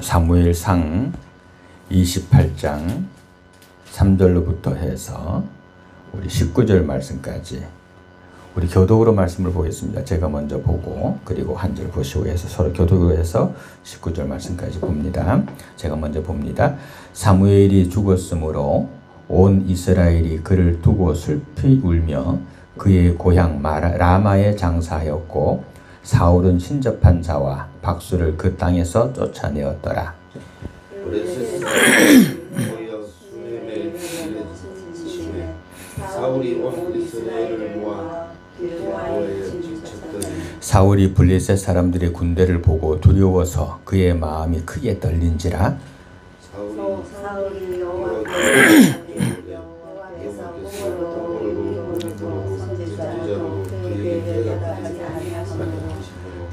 사무엘상 28장 3절로부터 해서 우리 19절 말씀까지 우리 교독으로 말씀을 보겠습니다. 제가 먼저 보고 그리고 한 절 보시고 해서 서로 교독으로 해서 19절 말씀까지 봅니다. 제가 먼저 봅니다. 사무엘이 죽었으므로 온 이스라엘이 그를 두고 슬피 울며 그의 고향 라마에 장사하였고 사울은 신접한 자와 박수를 그 땅에서 쫓아내었더라. 사울이 블레셋 사람들의 군대를 보고 두려워서 그의 마음이 크게 떨린지라.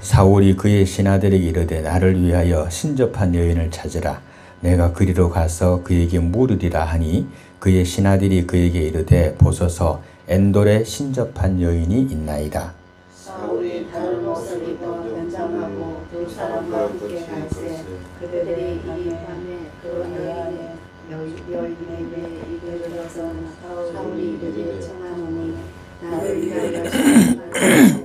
사울이 그의 신하들에게 이르되 나를 위하여 신접한 여인을 찾으라. 내가 그리로 가서 그에게 물으리라 하니 그의 신하들이 그에게 이르되 보소서 엔돌에 신접한 여인이 있나이다. 사울이 다른 옷을 입어 변장하고 두 사람과 함께 갈새 그들이 이 밤에 그 여인에게 이르러서 사울이 이르되 청하노니 나를 위하여 신접한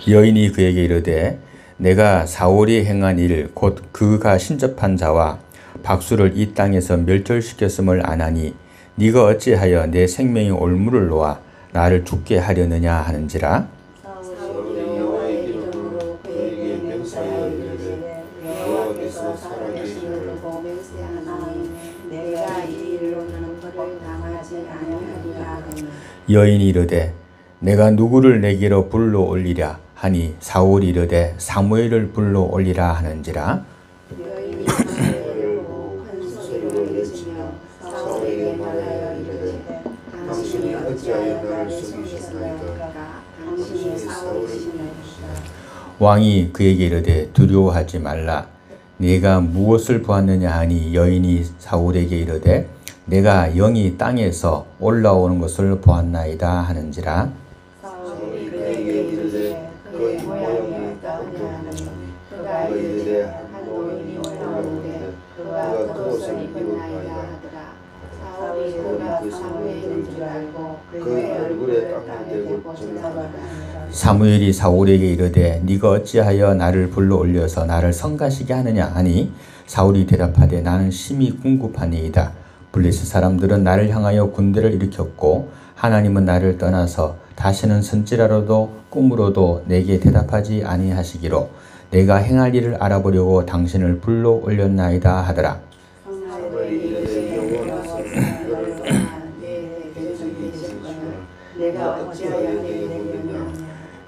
여인이 그에게 이르되 내가 사울이 행한 일 곧 그가 신접한 자와 박수를 이 땅에서 멸절시켰음을 아나니 네가 어찌하여 내 생명의 올무를 놓아 나를 죽게 하려느냐 하는지라. 사울이 여호와의 이름으로 그에게 맹세하여 이르되 여호와께서 살아계심을 보고 맹세하나니 내가 이 일로는 그를 당하지 아니하리라 하니 여인이 이르되 내가 누구를 내게로 불러 올리랴 하니 사울이 이르되 사무엘을 불러 올리라 하는지라. 여인이 사무엘을 보고 큰 소리로 외치며 사울에게 말하여 이르되 당신이 어찌하여 나를 속이셨나이까 당신이 사울이시나이까. 왕이 그에게 이르되 두려워하지 말라. 네가 무엇을 보았느냐 하니 여인이 사울에게 이르되 내가 영이 땅에서 올라오는 것을 보았나이다 하는지라. 사울이 그에게 이르되 그의 모양이 어떠하냐 하니 그가 이르되 한 노인이 올라오는데 그가 겉옷을 입었나이다 하더라. 사울이 그가 사무엘인 줄 알고 그의 얼굴에 땅에 대고 전사하더라. 사무엘이 사울에게 이르되 네가 어찌하여 나를 불러 올려서 나를 성가시게 하느냐 하니 사울이 대답하되 나는 심히 궁급하니이다. 블레셋 사람들은 나를 향하여 군대를 일으켰고 하나님은 나를 떠나서 다시는 선지라로도 꿈으로도 내게 대답하지 아니하시기로 내가 행할 일을 알아보려고 당신을 불러 올렸나이다 하더라.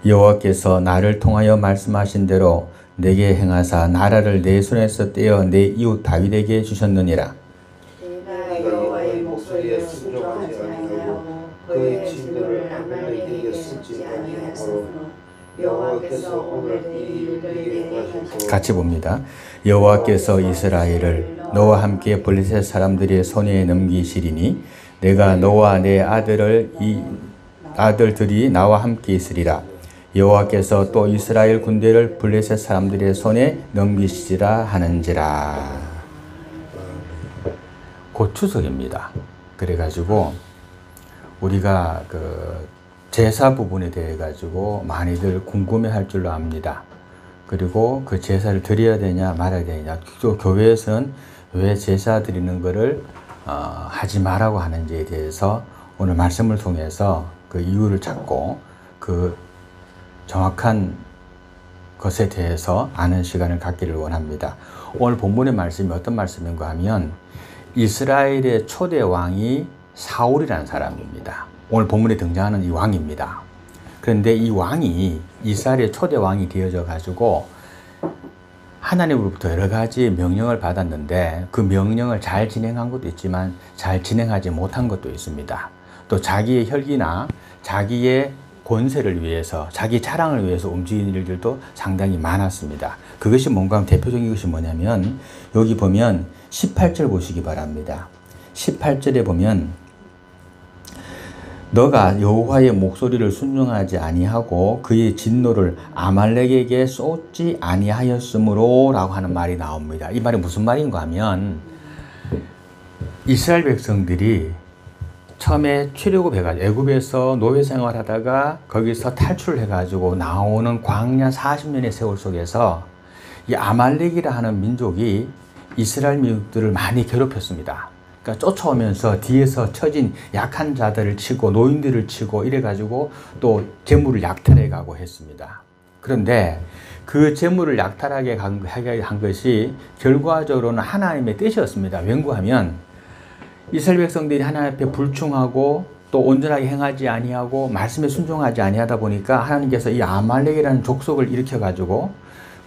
여호와께서 나를 통하여 말씀하신 대로 내게 행하사 나라를 내 손에서 떼어 내 이웃 다윗에게 주셨느니라. 내가 여호와의 목소리에 순종하지 아니하고 그의 진노를 아말렉에게 쏟지 아니하였으므로 여호와께서 오늘 이 일을 내게 하시고. 같이 봅니다. 여호와께서 이스라엘을 너와 함께 블레셋 사람들의 손에 넘기시리니 내가 너와 내 아들들이 나와 함께 있으리라. 여호와께서 또 이스라엘 군대를 블레셋 사람들의 손에 넘기시리라 하는지라. 곧 추석입니다. 그래가지고 우리가 그 제사 부분에 대해 가지고 많이들 궁금해할 줄로 압니다. 그리고 그 제사를 드려야 되냐 말아야 되냐, 또 교회에서는 왜 제사 드리는 것을 하지 말라고 하는지에 대해서 오늘 말씀을 통해서 그 이유를 찾고 그 정확한 것에 대해서 아는 시간을 갖기를 원합니다. 오늘 본문의 말씀이 어떤 말씀인가 하면 이스라엘의 초대 왕이 사울이라는 사람입니다. 오늘 본문에 등장하는 이 왕입니다. 그런데 이 왕이 이스라엘의 초대 왕이 되어져 가지고 하나님으로부터 여러 가지 명령을 받았는데 그 명령을 잘 진행한 것도 있지만 잘 진행하지 못한 것도 있습니다. 또 자기의 혈기나 자기의 권세를 위해서, 자기 자랑을 위해서 움직이는 일들도 상당히 많았습니다. 그것이 뭔가 하면 대표적인 것이 뭐냐면 여기 보면 18절 보시기 바랍니다. 18절에 보면 너가 여호와의 목소리를 순종하지 아니하고 그의 진노를 아말렉에게 쏟지 아니하였으므로 라고 하는 말이 나옵니다. 이 말이 무슨 말인가 하면 이스라엘 백성들이 처음에 출애굽해가지고 애굽에서 노예 생활하다가 거기서 탈출을 해가지고 나오는 광야 40년의 세월 속에서 이 아말렉이라 하는 민족이 이스라엘 민족들을 많이 괴롭혔습니다. 그러니까 쫓아오면서 뒤에서 처진 약한 자들을 치고 노인들을 치고 이래가지고 또 재물을 약탈해 가고 했습니다. 그런데 그 재물을 약탈하게 한 것이 결과적으로는 하나님의 뜻이었습니다. 왠고하면 이스라엘 백성들이 하나님 앞에 불충하고 또 온전하게 행하지 아니하고 말씀에 순종하지 아니하다 보니까 하나님께서 이 아말렉이라는 족속을 일으켜 가지고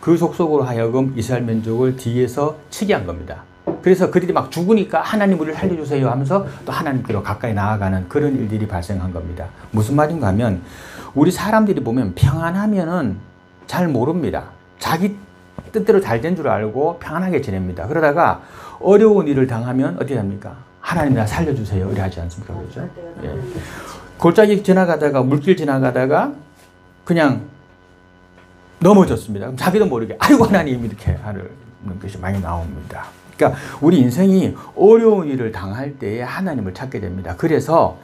그 족속으로 하여금 이스라엘 민족을 뒤에서 치게 한 겁니다. 그래서 그들이 막 죽으니까 하나님 우리를 살려주세요 하면서 또 하나님께로 가까이 나아가는 그런 일들이 발생한 겁니다. 무슨 말인가 하면 우리 사람들이 보면 평안하면은 잘 모릅니다. 자기 뜻대로 잘 된 줄 알고 평안하게 지냅니다. 그러다가 어려운 일을 당하면 어떻게 합니까? 하나님 나 살려주세요 이래 하지 않습니까? 그렇죠? 예. 골짜기 지나가다가 물길 지나가다가 그냥 넘어졌습니다. 그럼 자기도 모르게 아이고 하나님 이렇게 하는 것이 많이 나옵니다. 그러니까 우리 인생이 어려운 일을 당할 때에 하나님을 찾게 됩니다. 그래서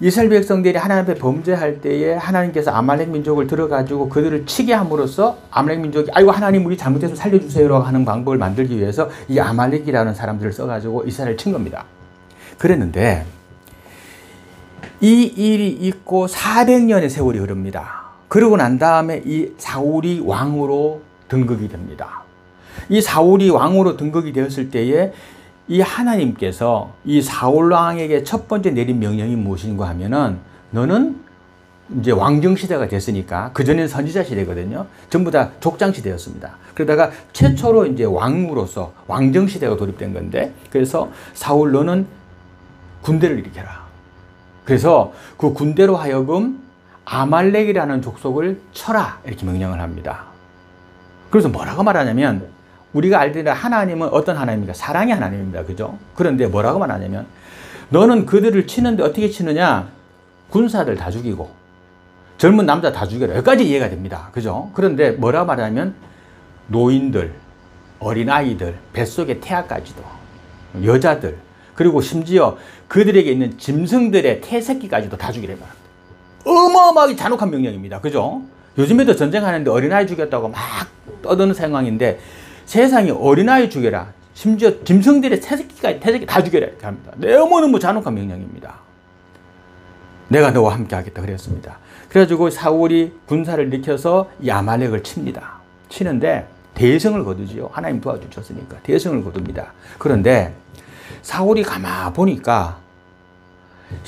이스라엘 백성들이 하나님 앞에 범죄할 때에 하나님께서 아말렉 민족을 들어가지고 그들을 치게 함으로써 아말렉 민족이 아이고 하나님 우리 잘못해서 살려주세요라고 하는 방법을 만들기 위해서 이 아말렉이라는 사람들을 써가지고 이스라엘을 친 겁니다. 그랬는데 이 일이 있고 400년의 세월이 흐릅니다. 그러고 난 다음에 이 사울이 왕으로 등극이 됩니다. 이 사울이 왕으로 등극이 되었을 때에 이 하나님께서 이 사울 왕에게 첫 번째 내린 명령이 무엇인가 하면은 너는 이제 왕정 시대가 됐으니까 그전에는 선지자 시대거든요. 전부 다 족장 시대였습니다. 그러다가 최초로 이제 왕으로서 왕정 시대가 돌입된 건데 그래서 사울 너는 군대를 일으켜라. 그래서 그 군대로 하여금 아말렉이라는 족속을 쳐라 이렇게 명령을 합니다. 그래서 뭐라고 말하냐면 우리가 알기로 하나님은 어떤 하나님입니까? 사랑의 하나님입니다. 그죠? 그런데 뭐라고 말하냐면 너는 그들을 치는데 어떻게 치느냐? 군사들 다 죽이고 젊은 남자 다 죽여라. 여기까지 이해가 됩니다. 그죠? 그런데 뭐라고 말하냐면 노인들, 어린아이들, 뱃속의 태아까지도 여자들 그리고 심지어 그들에게 있는 짐승들의 태새끼까지도 다 죽이라 말합니다. 어마어마하게 잔혹한 명령입니다. 그죠? 요즘에도 전쟁하는데 어린아이 죽였다고 막 떠드는 상황인데 세상에 어린아이 죽여라. 심지어 짐승들의 태새끼 다 죽여라. 이렇게 합니다. 너무너무 잔혹한 명령입니다. 내가 너와 함께 하겠다 그랬습니다. 그래가지고 사울이 군사를 일으켜서 이 아말렉을 칩니다. 치는데 대승을 거두지요. 하나님 도와주셨으니까 대승을 거둡니다. 그런데 사울이 가만 보니까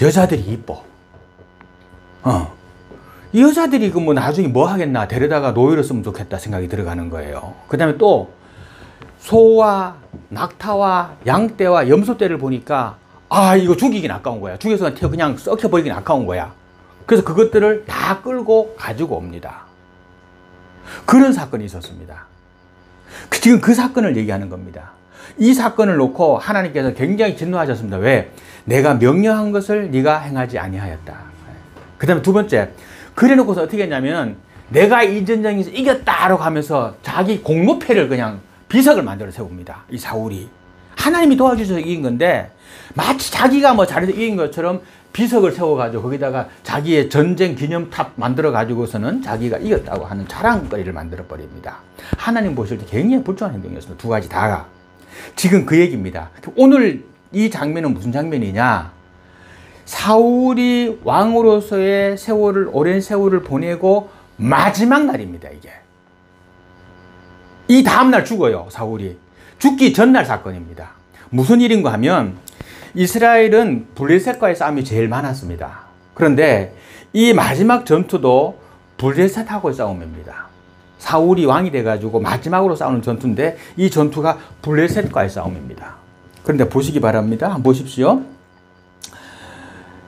여자들이 이뻐. 이 여자들이 그 뭐 나중에 뭐 하겠나 데려다가 노예로 쓰면 좋겠다 생각이 들어가는 거예요. 그 다음에 또 소와 낙타와 양떼와 염소떼를 보니까 아 이거 죽이긴 아까운 거야. 죽여서 그냥 썩혀버리긴 아까운 거야. 그래서 그것들을 다 끌고 가지고 옵니다. 그런 사건이 있었습니다. 지금 그 사건을 얘기하는 겁니다. 이 사건을 놓고 하나님께서 굉장히 진노하셨습니다. 왜? 내가 명령한 것을 네가 행하지 아니하였다. 그 다음에 두 번째 그래 놓고서 어떻게 했냐면 내가 이 전쟁에서 이겼다라고 하면서 자기 공로패를 그냥 비석을 만들어 세웁니다. 이 사울이 하나님이 도와주셔서 이긴 건데 마치 자기가 뭐 잘해서 이긴 것처럼 비석을 세워가지고 거기다가 자기의 전쟁 기념탑 만들어 가지고서는 자기가 이겼다고 하는 자랑거리를 만들어 버립니다. 하나님 보실 때 굉장히 불쌍한 행동이었습니다. 두 가지 다가. 지금 그 얘기입니다. 오늘 이 장면은 무슨 장면이냐? 사울이 왕으로서의 세월을 오랜 세월을 보내고 마지막 날입니다. 이게 이 다음날 죽어요. 사울이 죽기 전날 사건입니다. 무슨 일인가 하면 이스라엘은 블레셋과의 싸움이 제일 많았습니다. 그런데 이 마지막 전투도 블레셋하고의 싸움입니다. 사울이 왕이 돼가지고 마지막으로 싸우는 전투인데 이 전투가 블레셋과의 싸움입니다. 그런데 보시기 바랍니다. 한번 보십시오.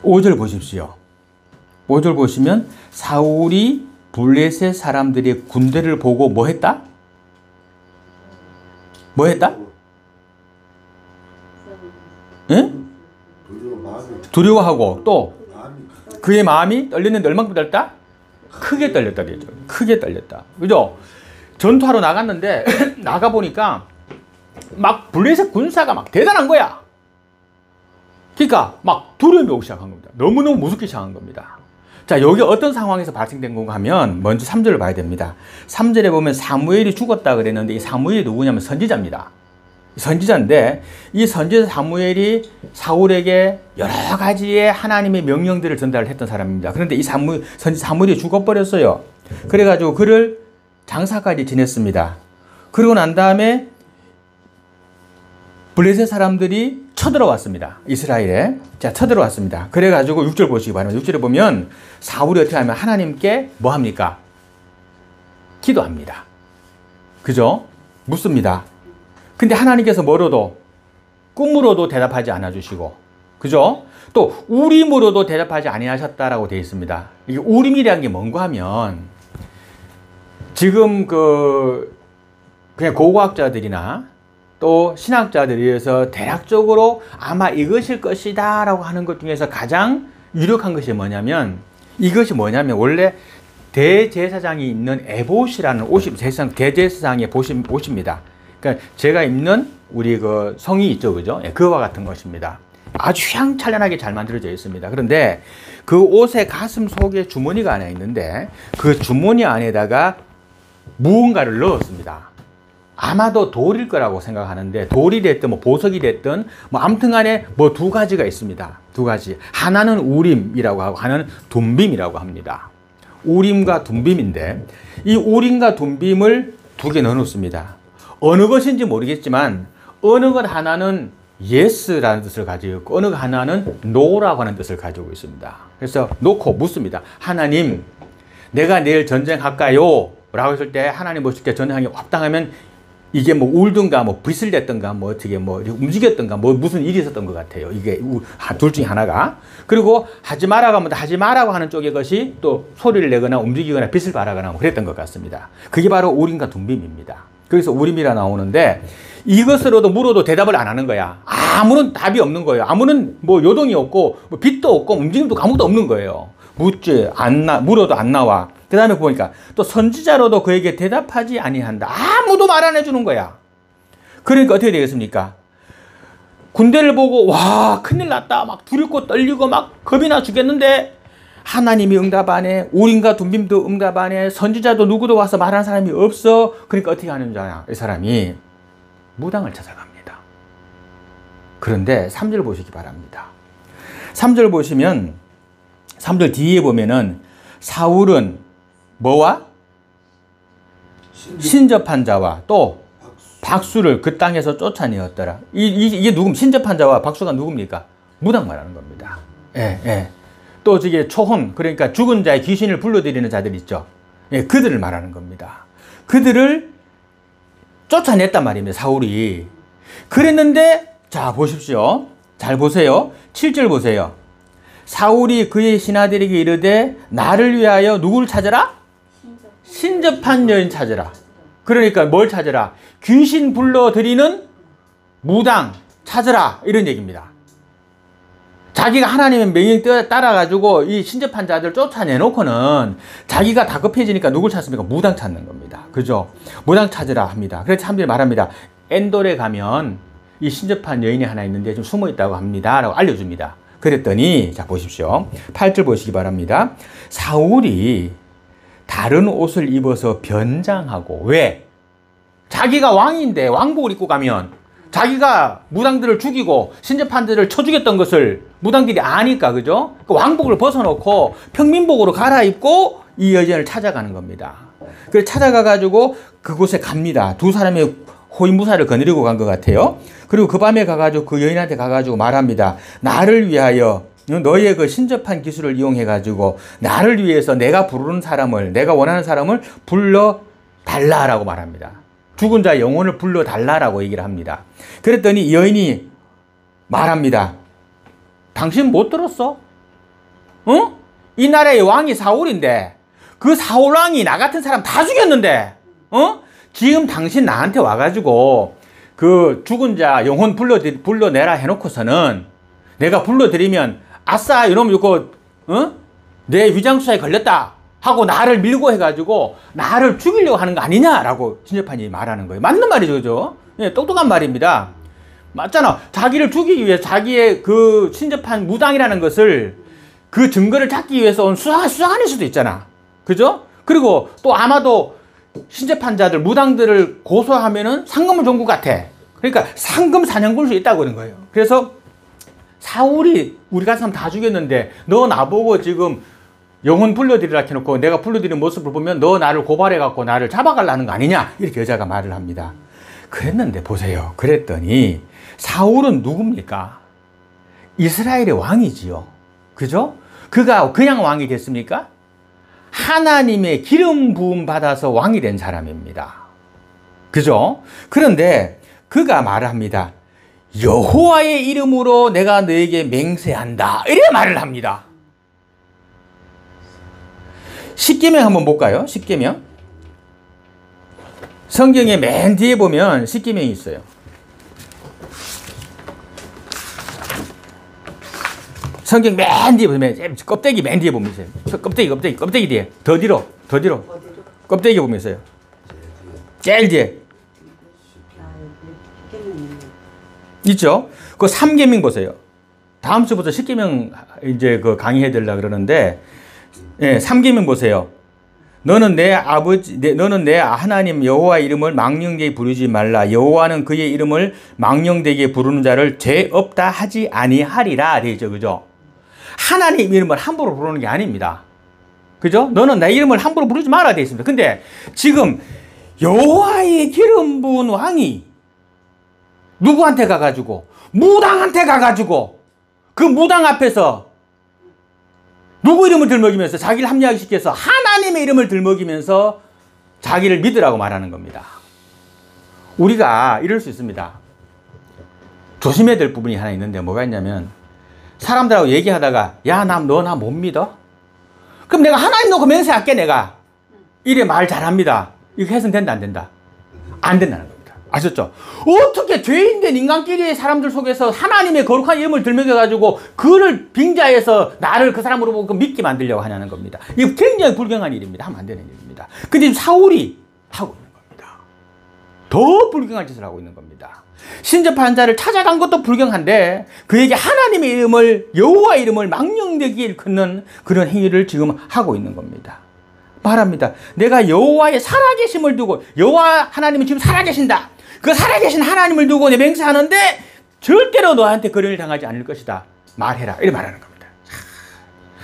5절 보십시오. 5절 보시면 사울이 블레셋 사람들의 군대를 보고 뭐 했다? 뭐 했다? 예? 두려워하고 또 그의 마음이 떨렸는데 얼마큼 떨렸다? 크게 떨렸다 그랬죠. 크게 떨렸다. 그죠? 전투하러 나갔는데 나가보니까 막 블레셋 군사가 막 대단한 거야. 그러니까 막 두려움이 오기 시작한 겁니다. 너무너무 무섭게 시작한 겁니다. 자, 여기 어떤 상황에서 발생된 건가 하면 먼저 3절을 봐야 됩니다. 3절에 보면 사무엘이 죽었다 그랬는데 이 사무엘이 누구냐면 선지자입니다. 선지자인데 이 선지자 사무엘이 사울에게 여러 가지의 하나님의 명령들을 전달을 했던 사람입니다. 그런데 이 선지자 사무엘이 죽어버렸어요. 그래가지고 그를 장사까지 지냈습니다. 그러고 난 다음에 블레셋 사람들이 쳐들어왔습니다. 이스라엘에. 자, 쳐들어왔습니다. 그래가지고 6절 보시기 바랍니다. 6절에 보면 사울이 어떻게 하면 하나님께 뭐 합니까? 기도합니다. 그죠? 묻습니다. 근데 하나님께서 뭐로도 꿈으로도 대답하지 않아 주시고, 그죠? 또 우림으로도 대답하지 아니하셨다라고 되어 있습니다. 이게 우림이라는 게 뭔가 하면 지금 그냥 고고학자들이나 또 신학자들에 의해서 대략적으로 아마 이것일 것이다 라고 하는 것 중에서 가장 유력한 것이 뭐냐면, 이것이 뭐냐면 원래 대제사장이 입는 에봇이라는 옷이 대제사장의 옷입니다. 그러니까 제가 입는 우리 그 성이 있죠, 그죠? 예, 그와 같은 것입니다. 아주 휘황찬란하게 잘 만들어져 있습니다. 그런데 그 옷의 가슴 속에 주머니가 하나 있는데 그 주머니 안에다가 무언가를 넣었습니다. 아마도 돌일 거라고 생각하는데, 돌이 됐든 뭐 보석이 됐든 뭐 아무튼 간에 뭐 두 가지가 있습니다. 두 가지. 하나는 우림이라고 하고 하나는 둠빔이라고 합니다. 우림과 둠빔인데 이 우림과 둠빔을 두 개 넣어 놓습니다. 어느 것인지 모르겠지만 어느 것 하나는 yes라는 뜻을 가지고 있고 어느 것 하나는 no라고 하는 뜻을 가지고 있습니다. 그래서 놓고 묻습니다. 하나님, 내가 내일 전쟁할까요? 라고 했을 때 하나님 보실 때 전쟁하기 합당하면 이게 뭐 울든가 뭐 빗을 냈든가 뭐 어떻게 뭐 움직였든가 뭐 무슨 일이 있었던 것 같아요. 이게 둘 중에 하나가. 그리고 하지 말라고 하면 하지 말라고 하는 쪽의 것이 또 소리를 내거나 움직이거나 빗을 발하거나 뭐 그랬던 것 같습니다. 그게 바로 우림과 둠빔입니다. 그래서 우림이라 나오는데 이것으로도 물어도 대답을 안 하는 거야. 아무런 답이 없는 거예요. 아무런 뭐 요동이 없고 뭐 빛도 없고 움직임도 아무것도 없는 거예요. 물어도 안 나와. 그 다음에 보니까 또 선지자로도 그에게 대답하지 아니한다. 아무도 말 안 해주는 거야. 그러니까 어떻게 되겠습니까? 군대를 보고 와 큰일 났다 막 두렵고 떨리고 막 겁이 나 죽겠는데 하나님이 응답 안 해. 우림과 둠빔도 응답 안 해. 선지자도 누구도 와서 말하는 사람이 없어. 그러니까 어떻게 하는 자냐, 이 사람이 무당을 찾아갑니다. 그런데 3절 보시기 바랍니다. 3절 보시면 3절 뒤에 보면은 사울은 뭐와? 신접한 자와 또 박수를 그 땅에서 쫓아내었더라. 이게 신접한 자와 박수가 누굽니까? 무당 말하는 겁니다. 예, 예. 또 저게 초혼, 그러니까 죽은 자의 귀신을 불러들이는 자들 있죠. 예, 그들을 말하는 겁니다. 그들을 쫓아냈단 말입니다, 사울이. 그랬는데, 자, 보십시오. 잘 보세요. 7절 보세요. 사울이 그의 신하들에게 이르되 나를 위하여 누구를 찾으라? 신접한 여인 찾으라. 그러니까 뭘 찾으라? 귀신 불러들이는 무당 찾으라. 이런 얘기입니다. 자기가 하나님의 명령 따라가지고 이 신접한 자들 쫓아내놓고는 자기가 다급해지니까 누굴 찾습니까? 무당 찾는 겁니다. 그죠? 무당 찾으라 합니다. 그래서 사람들이 말합니다. 엔돌에 가면 이 신접한 여인이 하나 있는데 좀 숨어 있다고 합니다. 라고 알려줍니다. 그랬더니, 자, 보십시오. 8절 보시기 바랍니다. 사울이 다른 옷을 입어서 변장하고, 왜? 자기가 왕인데 왕복을 입고 가면 자기가 무당들을 죽이고 신접한들을 쳐 죽였던 것을 무당들이 아니까, 그죠? 그 왕복을 벗어놓고 평민복으로 갈아입고 이 여인을 찾아가는 겁니다. 그래서 찾아가가지고 그곳에 갑니다. 두 사람의 호위무사를 거느리고 간 것 같아요. 그리고 그 밤에 가가지고 그 여인한테 가가지고 말합니다. 나를 위하여 너의 그 신접한 기술을 이용해가지고 나를 위해서 내가 부르는 사람을, 내가 원하는 사람을 불러달라라고 말합니다. 죽은 자의 영혼을 불러달라라고 얘기를 합니다. 그랬더니 여인이 말합니다. 당신 못 들었어? 어? 이 나라의 왕이 사울인데 그 사울 왕이 나 같은 사람 다 죽였는데 지금 당신 나한테 와가지고 그 죽은 자 영혼 불러내라 해놓고서는 내가 불러드리면 아싸 이놈 이거 내 위장수사에 걸렸다 하고 나를 밀고 해가지고 나를 죽이려고 하는 거 아니냐라고 신재판이 말하는 거예요. 맞는 말이죠, 그죠? 예, 똑똑한 말입니다. 맞잖아. 자기를 죽이기 위해 자기의 그 신재판 무당이라는 것을 그 증거를 찾기 위해서 온 수사관일 수도 있잖아. 그죠? 그리고 또 아마도 신재판자들, 무당들을 고소하면은 상금을 준 것 같아. 그러니까 상금 사냥꾼일 수 있다고 그런 거예요. 그래서 사울이 우리 같은 사람 다 죽였는데 너 나보고 지금 영혼 불러들이라 해놓고 내가 불러들인 모습을 보면 너 나를 고발해갖고 나를 잡아가려는 거 아니냐? 이렇게 여자가 말을 합니다. 그랬는데 보세요. 그랬더니 사울은 누굽니까? 이스라엘의 왕이지요. 그죠? 그가 그냥 왕이 됐습니까? 하나님의 기름 부음 받아서 왕이 된 사람입니다. 그죠? 그런데 그가 말합니다. 여호와의 이름으로 내가 너에게 맹세한다. 이렇게 말을 합니다. 십계명 한번 볼까요? 십계명. 성경의 맨 뒤에 보면 십계명이 있어요. 성경 맨 뒤에 보면 껍데기 맨 뒤에 보면 있어요. 껍데기 뒤에 더 뒤로 껍데기 보면 있어요. 제일 뒤에 있죠. 그 3계명 보세요. 다음 주부터 10계명 이제 그 강의해 드리려고 그러는데, 예, 3계명 보세요. 너는 내 하나님 여호와 이름을 망령되게 부르지 말라. 여호와는 그의 이름을 망령되게 부르는 자를 죄 없다 하지 아니하리라 되죠. 그죠? 하나님 이름을 함부로 부르는 게 아닙니다. 그죠? 너는 내 이름을 함부로 부르지 말아야 되어 있습니다. 근데 지금 여호와의 기름 부은 왕이 누구한테 가가지고 무당한테 가가지고 그 무당 앞에서 누구 이름을 들먹이면서 자기를 합리화시켜서 시켜서 하나님의 이름을 들먹이면서 자기를 믿으라고 말하는 겁니다. 우리가 이럴 수 있습니다. 조심해야 될 부분이 하나 있는데 뭐가 있냐면 사람들하고 얘기하다가 야, 너 나 못 믿어? 그럼 내가 하나님 놓고 맹세할게 내가. 이래 말 잘합니다. 이거 해서는 된다 안 된다? 안 된다는 겁니다. 아셨죠? 어떻게 죄인된 인간끼리 사람들 속에서 하나님의 거룩한 이름을 들먹여가지고 그를 빙자해서 나를 그 사람으로 보고 믿게 만들려고 하냐는 겁니다. 이거 굉장히 불경한 일입니다. 하면 안 되는 일입니다. 근데 사울이 하고 있는 겁니다. 더 불경한 짓을 하고 있는 겁니다. 신접한 자를 찾아간 것도 불경한데 그에게 하나님의 이름을 여호와 이름을 망령되게 일컫는 그런 행위를 지금 하고 있는 겁니다. 말합니다. 내가 여호와의 살아계심을 두고 여호와 하나님은 지금 살아계신다. 그 살아계신 하나님을 두고 내 맹세하는데 절대로 너한테 그런 일 당하지 않을 것이다. 말해라. 이렇게 말하는 겁니다.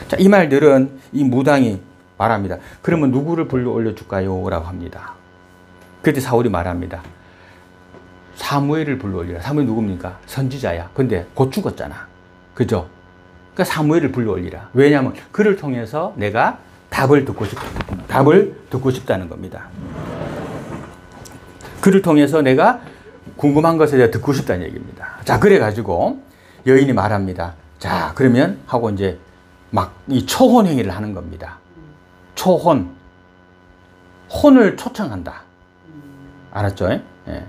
자, 이 말들은 이 무당이 말합니다. 그러면 누구를 불러 올려줄까요? 라고 합니다. 그때 사울이 말합니다. 사무엘을 불러 올리라. 사무엘 누굽니까? 선지자야. 근데 곧 죽었잖아. 그죠? 그러니까 사무엘을 불러 올리라. 왜냐하면 그를 통해서 내가 답을 듣고 싶다는 겁니다. 그를 통해서 내가 궁금한 것에 대해 듣고 싶다는 얘기입니다. 자, 그래가지고 여인이 말합니다. 자, 그러면 하고 이제 막 이 초혼 행위를 하는 겁니다. 초혼. 혼을 초청한다. 알았죠? 예.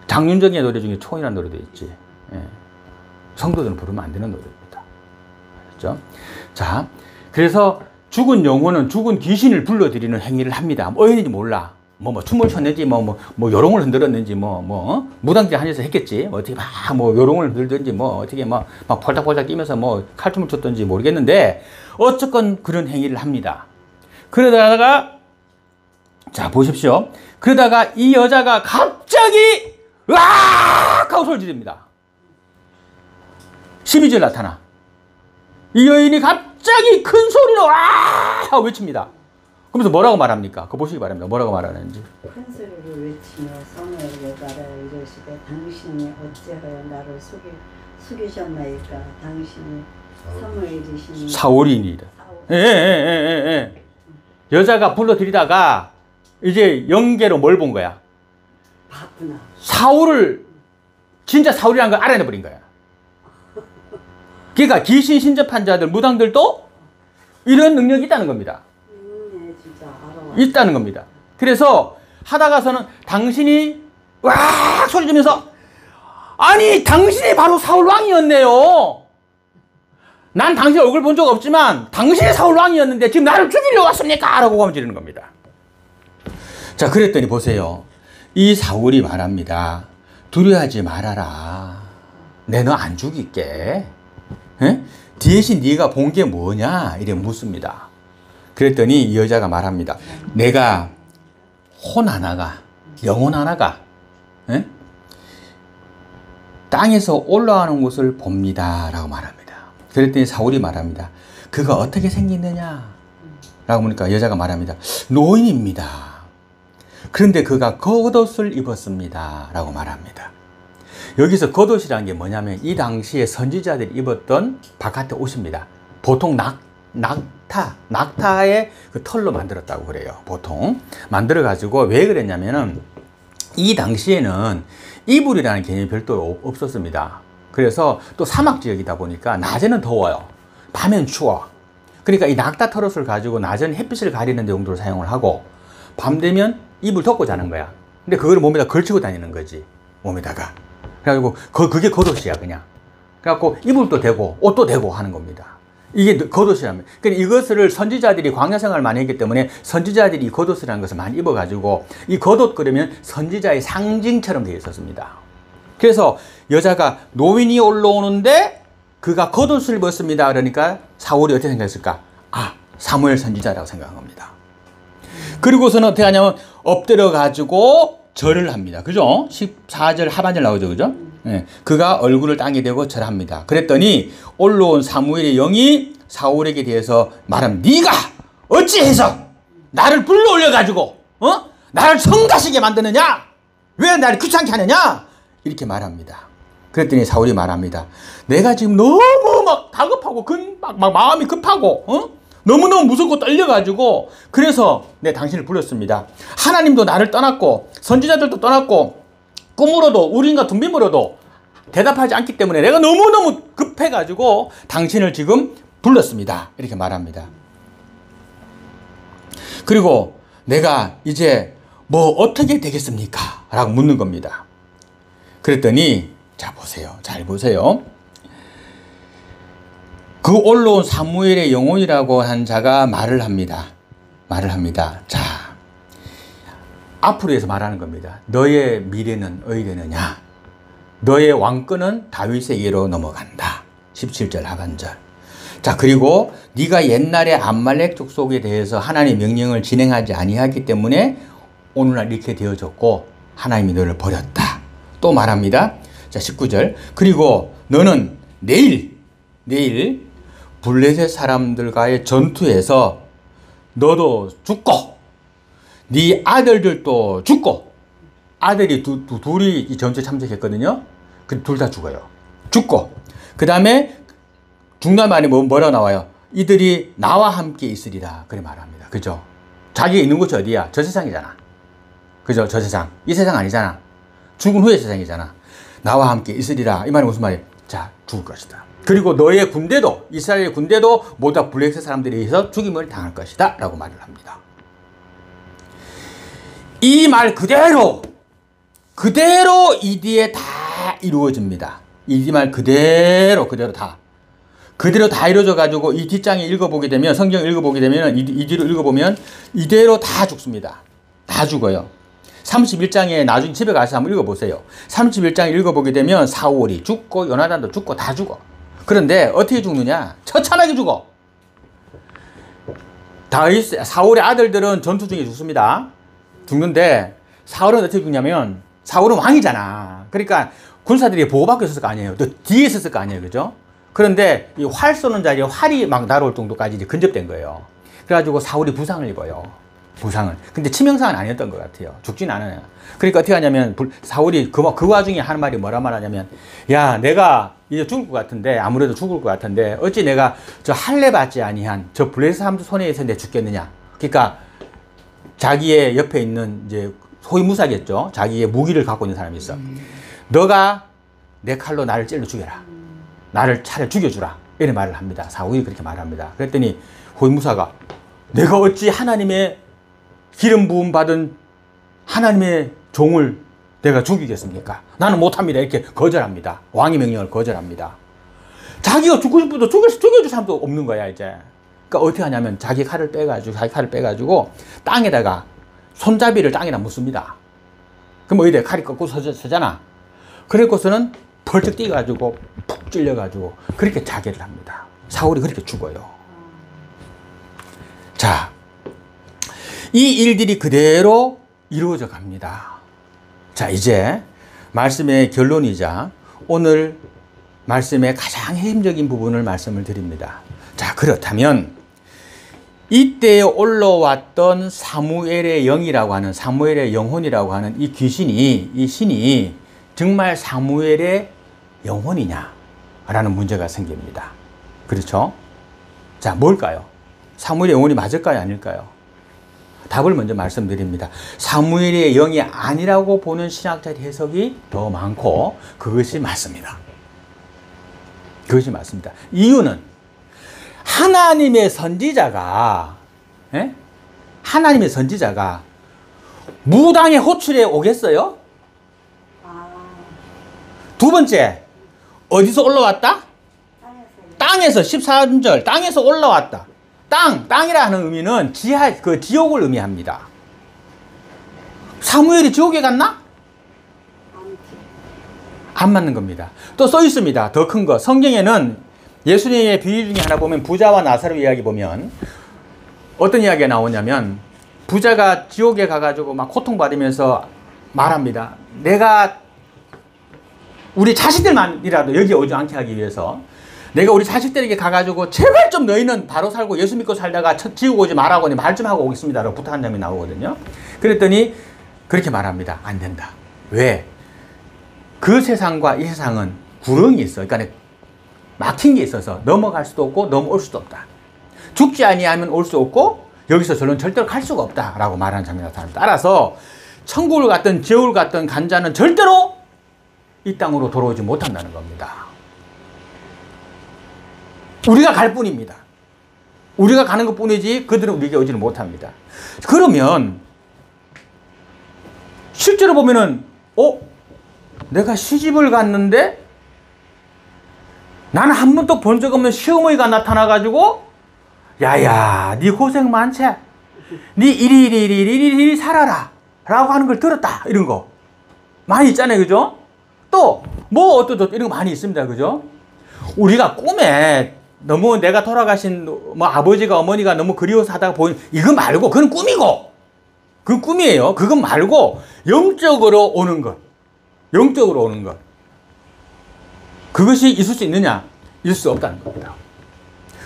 장윤정의 노래 중에 초혼이라는 노래도 있지. 예. 성도들은 부르면 안 되는 노래입니다. 알았죠? 자, 그래서 죽은 영혼은 죽은 귀신을 불러들이는 행위를 합니다. 뭐 했는지 몰라. 춤을 췄는지, 요롱을 흔들었는지, 무당지 한에서 했겠지. 어떻게 요롱을 흔들든지, 어떻게 막 폴짝폴짝 뛰면서 칼춤을 췄던지 모르겠는데, 어쨌건 그런 행위를 합니다. 그러다가, 자, 보십시오. 그러다가 이 여자가 갑자기, 으악! 하고 소리 지릅니다. 12절 나타나. 이 여인이 갑자기 큰 소리로, 으악! 하고 외칩니다. 그러면서 뭐라고 말합니까? 그거 보시기 바랍니다. 뭐라고 말하는지. 큰 소리로 외치며 성의 여자라 이르시되 당신이 어찌하여 나를 속이셨나이까? 당신이 사무엘이시니 사울이니이다. 예. 여자가 불러들이다가 이제 영계로 뭘 본 거야? 봤구나. 사울을 진짜 사울이라는 걸 알아내버린 거야. 그러니까 귀신 신접한 자들, 무당들도 이런 능력이 있다는 겁니다. 진짜 알아. 있다는 겁니다. 그래서 하다가서는 당신이 와 소리 지면서 아니 당신이 바로 사울 왕이었네요. 난 당신 얼굴 본 적 없지만 당신이 사울 왕이었는데 지금 나를 죽이려고 왔습니까? 라고 고함지르는 겁니다. 자, 그랬더니 보세요. 이 사울이 말합니다. 두려워하지 말아라. 내 너 안 죽일게. 에? 대신 네가 본 게 뭐냐? 이래 묻습니다. 그랬더니 이 여자가 말합니다. 내가 혼 하나가, 영혼 하나가 에? 땅에서 올라가는 것을 봅니다. 라고 말합니다. 그랬더니 사울이 말합니다. 그가 어떻게 생겼느냐? 라고 보니까 여자가 말합니다. 노인입니다. 그런데 그가 겉옷을 입었습니다. 라고 말합니다. 여기서 겉옷이라는 게 뭐냐면 이 당시에 선지자들이 입었던 바깥의 옷입니다. 보통 낙타의 그 털로 만들었다고 그래요. 보통 만들어가지고 왜 그랬냐면은 이 당시에는 이불이라는 개념이 별도로 없었습니다. 그래서 또 사막 지역이다 보니까 낮에는 더워요. 밤엔 추워. 그러니까 이 낙타 털옷을 가지고 낮은 햇빛을 가리는 용도로 사용을 하고 밤 되면 이불 덮고 자는 거야. 근데 그걸 몸에다 걸치고 다니는 거지. 몸에다가. 그래가지고 그게 겉옷이야 그냥. 그래갖고 이불도 되고 옷도 되고 하는 겁니다. 이게 겉옷이라면. 그러니까 이것을 선지자들이 광야 생활을 많이 했기 때문에 선지자들이 이 겉옷이라는 것을 많이 입어가지고 이 겉옷 그러면 선지자의 상징처럼 되어 있었습니다. 그래서 여자가 노인이 올라오는데 그가 겉옷을 입었습니다. 그러니까 사울이 어떻게 생각했을까? 아, 사무엘 선지자라고 생각한 겁니다. 그리고서는 어떻게 하냐면 엎드려 가지고 절을 합니다. 그죠? 14절 하반절 나오죠. 그죠? 네. 그가 얼굴을 땅에 대고 절합니다. 그랬더니 올라온 사무엘의 영이 사울에게 대해서 말합니다. 네가 어찌해서 나를 불러올려 가지고 나를 성가시게 만드느냐? 왜 나를 귀찮게 하느냐? 이렇게 말합니다. 그랬더니 사울이 말합니다. 내가 지금 너무 막 다급하고 막 마음이 급하고 너무너무 무섭고 떨려가지고 그래서 내 당신을 불렀습니다. 하나님도 나를 떠났고 선지자들도 떠났고 꿈으로도 우린과 둠빔으로도 대답하지 않기 때문에 내가 너무너무 급해가지고 당신을 지금 불렀습니다. 이렇게 말합니다. 그리고 내가 이제 뭐 어떻게 되겠습니까? 라고 묻는 겁니다. 그랬더니 자 보세요. 잘 보세요. 그 올라온 사무엘의 영혼이라고 한 자가 말을 합니다. 자, 앞으로 해서 말하는 겁니다. 너의 미래는 어디 되느냐? 너의 왕권은 다윗에게로 넘어간다. 17절 하반절. 자, 그리고 네가 옛날에 암말렉 족속에 대해서 하나님의 명령을 진행하지 아니하기 때문에 오늘날 이렇게 되어졌고 하나님이 너를 버렸다. 또 말합니다. 자, 19절. 그리고 너는 내일 블레셋 사람들과의 전투에서 너도 죽고 네 아들들도 죽고 아들이 둘이 이 전투에 참석했거든요. 그 둘 다 죽어요. 죽고 그 다음에 중간 말이 뭐라 나와요? 이들이 나와 함께 있으리라 그래 말합니다. 그죠? 자기가 있는 곳이 어디야? 저 세상이잖아. 그죠? 저 세상. 이 세상 아니잖아. 죽은 후의 세상이잖아. 나와 함께 있으리라. 이 말이 무슨 말이에요? 자, 죽을 것이다. 그리고 너의 군대도 이스라엘 군대도 모두 다 블레셋 사람들에 의해서 죽임을 당할 것이다 라고 말을 합니다. 이 말 그대로 이 뒤에 다 이루어집니다. 이 말 그대로 다 이루어져 가지고 이 뒷장에 읽어보게 되면 성경 읽어보게 되면 이 뒤로 읽어보면 이대로 다 죽습니다. 다 죽어요. 31장에 나중에 집에 가서 한번 읽어보세요. 31장 읽어보게 되면 사울이 죽고 요나단도 죽고 다 죽어. 그런데 어떻게 죽느냐? 처참하게 죽어. 사울의 아들들은 전투 중에 죽습니다. 죽는데 사울은 어떻게 죽냐면 사울은 왕이잖아. 그러니까 군사들이 보호받고 있었을 거 아니에요. 또 뒤에 있었을 거 아니에요. 그죠? 그런데 이 활 쏘는 자리에 활이 막 날아올 정도까지 이제 근접된 거예요. 그래가지고 사울이 부상을 입어요. 부상을. 근데 치명상은 아니었던 것 같아요. 죽진 않아요. 그러니까 어떻게 하냐면 사울이 그 와중에 하는 말이 뭐라 말하냐면 야 내가 이제 죽을 것 같은데 아무래도 죽을 것 같은데 어찌 내가 저 할례 받지 아니한 저 블레셋 사람들 손에 있어 내 죽겠느냐. 그러니까 자기의 옆에 있는 이제 소위 무사겠죠. 자기의 무기를 갖고 있는 사람이 있어. 너가 내 칼로 나를 찔러 죽여라. 나를 차라리 죽여주라. 이런 말을 합니다. 사울이 그렇게 말합니다. 그랬더니 호위무사가 내가 어찌 하나님의 기름 부음 받은 하나님의 종을 내가 죽이겠습니까? 나는 못합니다. 이렇게 거절합니다. 왕의 명령을 거절합니다. 자기가 죽고 싶어도 죽여줄 사람도 없는 거야, 이제. 그러니까 어떻게 하냐면 자기 칼을 빼가지고 땅에다가 손잡이를 땅에다 묻습니다. 그럼 어디 칼이 꺾고 서잖아. 그래고서는 벌쩍 뛰어가지고 푹 찔려가지고 그렇게 자결을 합니다. 사울이 그렇게 죽어요. 자, 이 일들이 그대로 이루어져 갑니다. 자, 이제 말씀의 결론이자 오늘 말씀의 가장 핵심적인 부분을 말씀을 드립니다. 자, 그렇다면 이때에 올라왔던 사무엘의 영이라고 하는, 사무엘의 영혼이라고 하는 이 귀신이, 이 신이 정말 사무엘의 영혼이냐라는 문제가 생깁니다. 그렇죠? 자, 뭘까요? 사무엘의 영혼이 맞을까요? 아닐까요? 답을 먼저 말씀드립니다. 사무엘의 영이 아니라고 보는 신학자의 해석이 더 많고 그것이 맞습니다. 그것이 맞습니다. 이유는 하나님의 선지자가 무당의 호출에 오겠어요? 두 번째, 어디서 올라왔다? 땅에서 14절, 땅에서 올라왔다. 땅이라 하는 의미는 지옥을 의미합니다. 사무엘이 지옥에 갔나? 안 맞는 겁니다. 또 써 있습니다. 더 큰 거. 성경에는 예수님의 비유 중에 하나 보면 부자와 나사로 이야기 보면 어떤 이야기가 나오냐면 부자가 지옥에 가가지고 막 고통받으면서 말합니다. 내가 우리 자식들만이라도 여기 오지 않게 하기 위해서 내가 우리 자식들에게 가가지고 제발 좀 너희는 바로 살고 예수 믿고 살다가 지옥 오지 말라고 말 좀 하고 오겠습니다 라고 부탁한 장면이 나오거든요. 그랬더니 그렇게 말합니다. 안 된다. 왜? 그 세상과 이 세상은 구렁이 있어. 그러니까 막힌 게 있어서 넘어갈 수도 없고 넘어올 수도 없다. 죽지 아니하면 올 수 없고 여기서 저는 절대로 갈 수가 없다 라고 말하는 장면이 나타납니다. 따라서 천국을 갔든 지옥을 갔든 간 자는 절대로 이 땅으로 돌아오지 못한다는 겁니다. 우리가 갈 뿐입니다. 우리가 가는 것 뿐이지 그들은 우리에게 오지는 못합니다. 그러면 실제로 보면은 내가 시집을 갔는데 나는 한 번도 본 적 없는 시어머니가 나타나가지고 야야 네 고생 많지? 네 이리 살아라 라고 하는 걸 들었다. 이런 거 많이 있잖아요. 그죠? 또 뭐 어떠 이런 거 많이 있습니다. 그죠? 우리가 꿈에 너무 내가 돌아가신 뭐 아버지가 어머니가 너무 그리워서 하다가 보인 이거 말고 그건 꿈이고 그건 꿈이에요. 그건 말고 영적으로 오는 것. 영적으로 오는 것. 그것이 있을 수 있느냐? 있을 수 없다는 겁니다.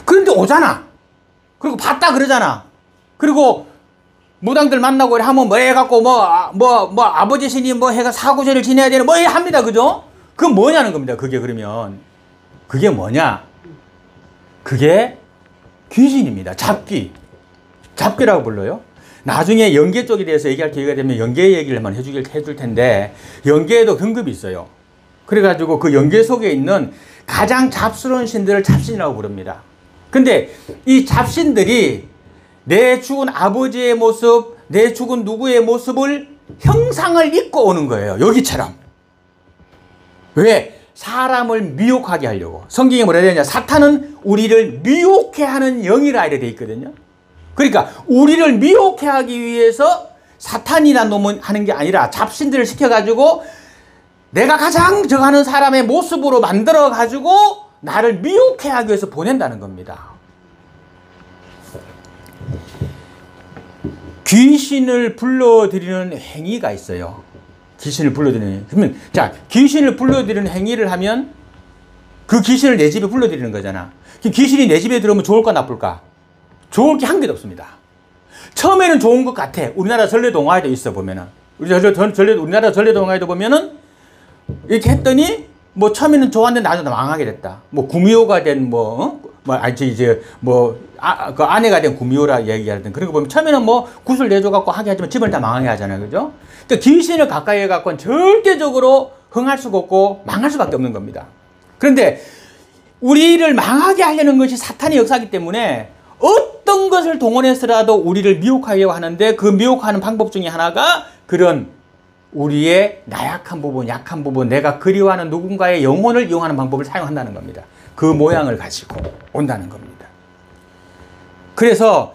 그런데 오잖아. 그리고 봤다 그러잖아. 그리고 무당들 만나고 하면 뭐 해갖고 뭐 아버지 신이 뭐 해가 사고제를 지내야 되는 뭐 합니다. 그죠? 그건 뭐냐는 겁니다. 그게 그러면. 그게 뭐냐? 그게 귀신입니다. 잡귀. 잡귀라고 불러요. 나중에 연계 쪽에 대해서 얘기할 기회가 되면 연계 얘기를 한번 해줄 텐데 연계에도 등급이 있어요. 그래가지고 그 연계 속에 있는 가장 잡스러운 신들을 잡신이라고 부릅니다. 근데 이 잡신들이 내 죽은 아버지의 모습, 내 죽은 누구의 모습을 형상을 입고 오는 거예요. 여기처럼. 왜? 사람을 미혹하게 하려고. 성경에 뭐라 해야 되냐? 사탄은 우리를 미혹해 하는 영이라 이렇게 돼 있거든요. 그러니까 우리를 미혹해 하기 위해서 사탄이라는 놈은 하는 게 아니라 잡신들을 시켜가지고 내가 가장 저하는 사람의 모습으로 만들어가지고 나를 미혹해 하기 위해서 보낸다는 겁니다. 귀신을 불러들이는 행위가 있어요. 귀신을 불러들이는. 그러면 자, 귀신을 불러들이는 행위를 하면 그 귀신을 내 집에 불러들이는 거잖아. 그럼 귀신이 내 집에 들어오면 좋을까 나쁠까? 좋을 게 한 개도 없습니다. 처음에는 좋은 것 같아. 우리나라 전래동화에도 있어 보면은. 우리나라 전래동화에도 보면은 이렇게 했더니 뭐 처음에는 좋았는데 나중에 망하게 됐다. 뭐 구미호가 된 그 아내가 된 구미호라 얘기하던 그런 거 보면 처음에는 뭐 구슬 내줘갖고 하게 하지만 집을 다 망하게 하잖아요. 그죠? 그러니까 귀신을 가까이 해갖고는 절대적으로 흥할 수가 없고 망할 수밖에 없는 겁니다. 그런데 우리를 망하게 하려는 것이 사탄의 역사이기 때문에 어떤 것을 동원해서라도 우리를 미혹하려고 하는데 그 미혹하는 방법 중에 하나가 그런 우리의 나약한 부분, 약한 부분, 내가 그리워하는 누군가의 영혼을 이용하는 방법을 사용한다는 겁니다. 그 모양을 가지고 온다는 겁니다. 그래서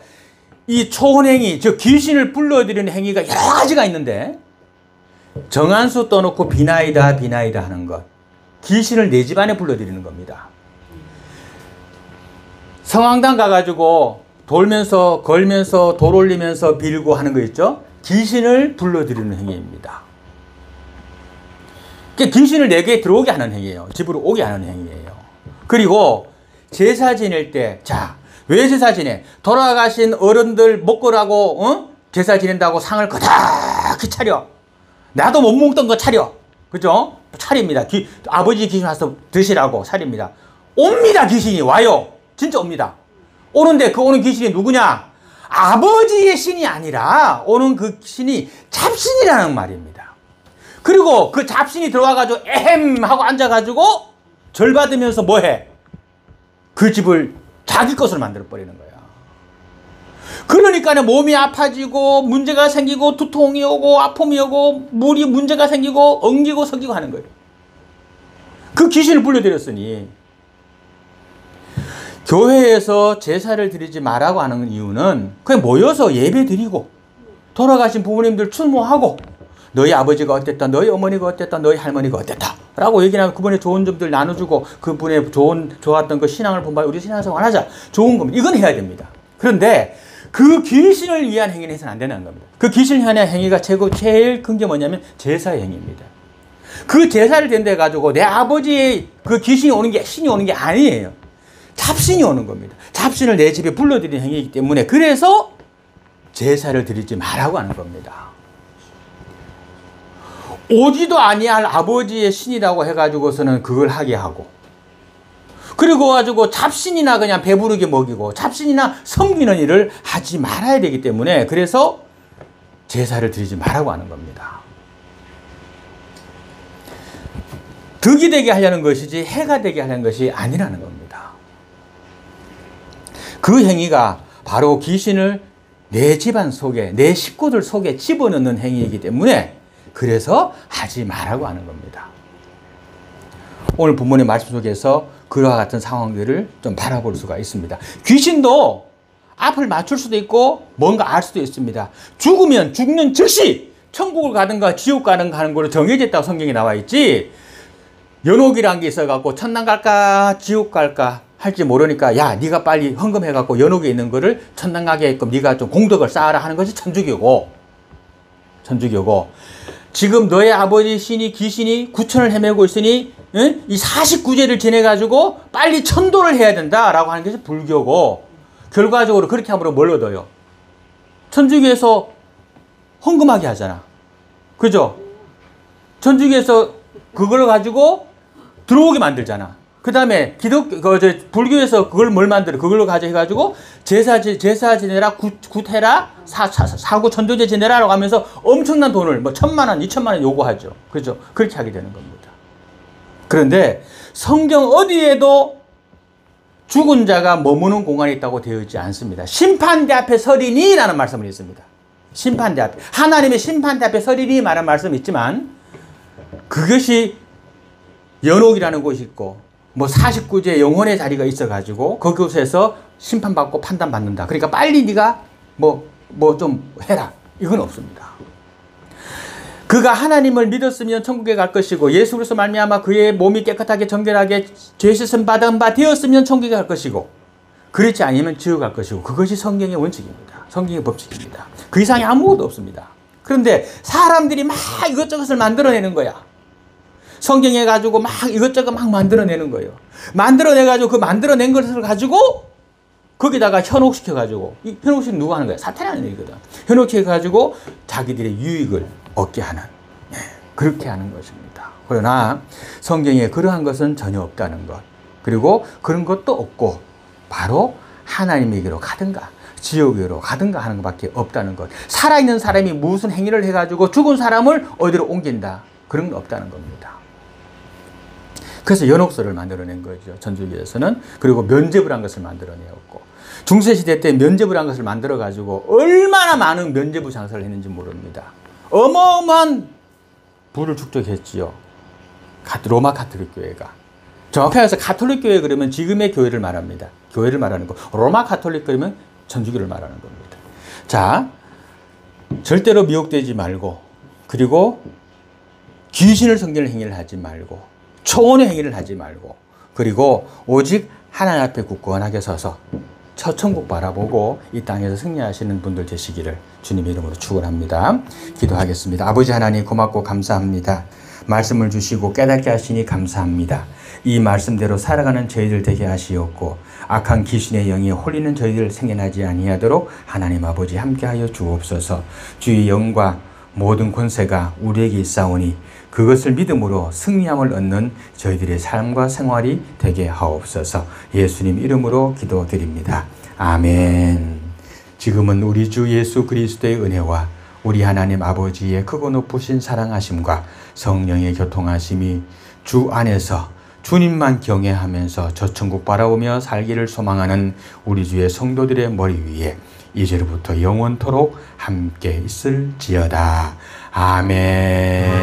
이 초혼행위, 즉 귀신을 불러들이는 행위가 여러 가지가 있는데 정한수 떠놓고 비나이다 비나이다 하는 것, 귀신을 내 집안에 불러들이는 겁니다. 성황당 가가지고 돌면서 걸면서 돌 올리면서 빌고 하는 거 있죠? 귀신을 불러들이는 행위입니다. 귀신을 내게 들어오게 하는 행위예요. 집으로 오게 하는 행위예요. 그리고 제사 지낼 때, 자, 왜 제사 지내? 돌아가신 어른들 먹으라고 제사 지낸다고 상을 거다히 차려. 나도 못 먹던 거 차려. 그죠? 차립니다. 아버지 귀신 와서 드시라고 차립니다. 옵니다. 귀신이 와요. 진짜 옵니다. 오는데 그 오는 귀신이 누구냐? 아버지의 신이 아니라 오는 그 신이 잡신이라는 말입니다. 그리고 그 잡신이 들어와가지고 에헴 하고 앉아가지고 절 받으면서 뭐해? 그 집을 자기 것으로 만들어버리는 거야. 그러니까 몸이 아파지고 문제가 생기고 두통이 오고 아픔이 오고 물이 문제가 생기고 엉기고 서기고 하는 거예요. 그 귀신을 불러들였으니 교회에서 제사를 드리지 말라고 하는 이유는 그냥 모여서 예배 드리고 돌아가신 부모님들 추모하고 너희 아버지가 어땠다, 너희 어머니가 어땠다, 너희 할머니가 어땠다 라고 얘기하면 그분의 좋은 점들 나눠주고 그분의 좋았던 그 신앙을 본받아 우리 신앙생활 하자. 좋은 겁니다. 이건 해야 됩니다. 그런데 그 귀신을 위한 행위는 해서는 안 되는 겁니다. 그 귀신을 위한 행위가 제일 큰 게 뭐냐면 제사의 행위입니다. 그 제사를 된데 가지고 내 아버지의 그 귀신이 오는 게 신이 오는 게 아니에요. 잡신이 오는 겁니다. 잡신을 내 집에 불러들이는 행위이기 때문에 그래서 제사를 드리지 말라고 하는 겁니다. 오지도 아니할 아버지의 신이라고 해가지고서는 그걸 하게 하고 그리고 가지고 잡신이나 그냥 배부르게 먹이고 잡신이나 섬기는 일을 하지 말아야 되기 때문에 그래서 제사를 드리지 말라고 하는 겁니다. 덕이 되게 하려는 것이지 해가 되게 하려는 것이 아니라는 겁니다. 그 행위가 바로 귀신을 내 집안 속에 내 식구들 속에 집어넣는 행위이기 때문에 그래서 하지 말라고 하는 겁니다. 오늘 본문의 말씀 속에서 그와 같은 상황들을 좀 바라볼 수가 있습니다. 귀신도 앞을 맞출 수도 있고 뭔가 알 수도 있습니다. 죽으면 죽는 즉시 천국을 가든가 지옥 가든가 하는 걸로 정해져 있다고 성경에 나와 있지 연옥이라는 게 있어갖고 천당 갈까 지옥 갈까 할지 모르니까 야 네가 빨리 헌금해갖고 연옥에 있는 거를 천당 가게끔 네가 좀 공덕을 쌓아라 하는 것이 천주교고 지금 너의 아버지 신이 귀신이 구천을 헤매고 있으니 응? 이 49제를 지내가지고 빨리 천도를 해야 된다라고 하는 것이 불교고 결과적으로 그렇게 함으로 뭘 얻어요? 천주교에서 헌금하게 하잖아. 그죠? 천주교에서 그걸 가지고 들어오게 만들잖아. 그 다음에 불교에서 그걸 뭘 만들어? 그걸로 가져가지고 제사 지내라, 굿해라, 사구 천도제 지내라라고 하면서 엄청난 돈을 뭐 1,000만 원, 2,000만 원 요구하죠. 그죠? 그렇게 하게 되는 겁니다. 그런데 성경 어디에도 죽은 자가 머무는 공간이 있다고 되어 있지 않습니다. 심판대 앞에 서리니 라는 말씀을 있습니다. 심판대 앞에. 하나님의 심판대 앞에 서리니 말한 말씀이 있지만 그것이 연옥이라는 곳이 있고 뭐 49제 영혼의 자리가 있어가지고 그곳에서 심판받고 판단받는다. 그러니까 빨리 네가 뭐 좀 해라. 이건 없습니다. 그가 하나님을 믿었으면 천국에 갈 것이고 예수 그리스도 말미암아 그의 몸이 깨끗하게 정결하게 죄 씻음 받은 바 되었으면 천국에 갈 것이고 그렇지 않으면 지옥 갈 것이고 그것이 성경의 원칙입니다. 성경의 법칙입니다. 그 이상이 아무것도 없습니다. 그런데 사람들이 막 이것저것을 만들어내는 거야. 성경에 가지고 막 이것저것 막 만들어내는 거예요. 만들어내가지고 그 만들어낸 것을 가지고 거기다가 현혹시켜가지고 이 현혹시키는 누가 하는 거야? 사탄이 하는 일이거든. 현혹시켜가지고 자기들의 유익을 얻게 하는 그렇게 하는 것입니다. 그러나 성경에 그러한 것은 전혀 없다는 것 그리고 그런 것도 없고 바로 하나님에게로 가든가 지옥으로 가든가 하는 것밖에 없다는 것. 살아있는 사람이 무슨 행위를 해가지고 죽은 사람을 어디로 옮긴다 그런 건 없다는 겁니다. 그래서 연옥설을 만들어낸 거죠. 천주교에서는. 그리고 면죄부를 한 것을 만들어내었고 중세시대 때 면죄부를 한 것을 만들어가지고 얼마나 많은 면죄부 장사를 했는지 모릅니다. 어마어마한 부를 축적했지요. 로마 가톨릭 교회가. 정확하게 해서 가톨릭 교회 그러면 지금의 교회를 말합니다. 교회를 말하는 거. 로마 가톨릭 그러면 천주교를 말하는 겁니다. 자, 절대로 미혹되지 말고, 그리고 귀신을 섬기는 행위를 하지 말고, 초혼의 행위를 하지 말고, 그리고 오직 하나님 앞에 굳건하게 서서 첫 천국 바라보고 이 땅에서 승리하시는 분들 되시기를 주님의 이름으로 축원합니다. 기도하겠습니다. 아버지 하나님 고맙고 감사합니다. 말씀을 주시고 깨닫게 하시니 감사합니다. 이 말씀대로 살아가는 저희들 되게 하시옵고 악한 귀신의 영이 홀리는 저희들 생겨나지 아니하도록 하나님 아버지 함께하여 주옵소서. 주의 영과 모든 권세가 우리에게 있사오니 그것을 믿음으로 승리함을 얻는 저희들의 삶과 생활이 되게 하옵소서. 예수님 이름으로 기도드립니다. 아멘. 지금은 우리 주 예수 그리스도의 은혜와 우리 하나님 아버지의 크고 높으신 사랑하심과 성령의 교통하심이 주 안에서 주님만 경외하면서 저 천국 바라보며 살기를 소망하는 우리 주의 성도들의 머리 위에 이제로부터 영원토록 함께 있을지어다. 아멘.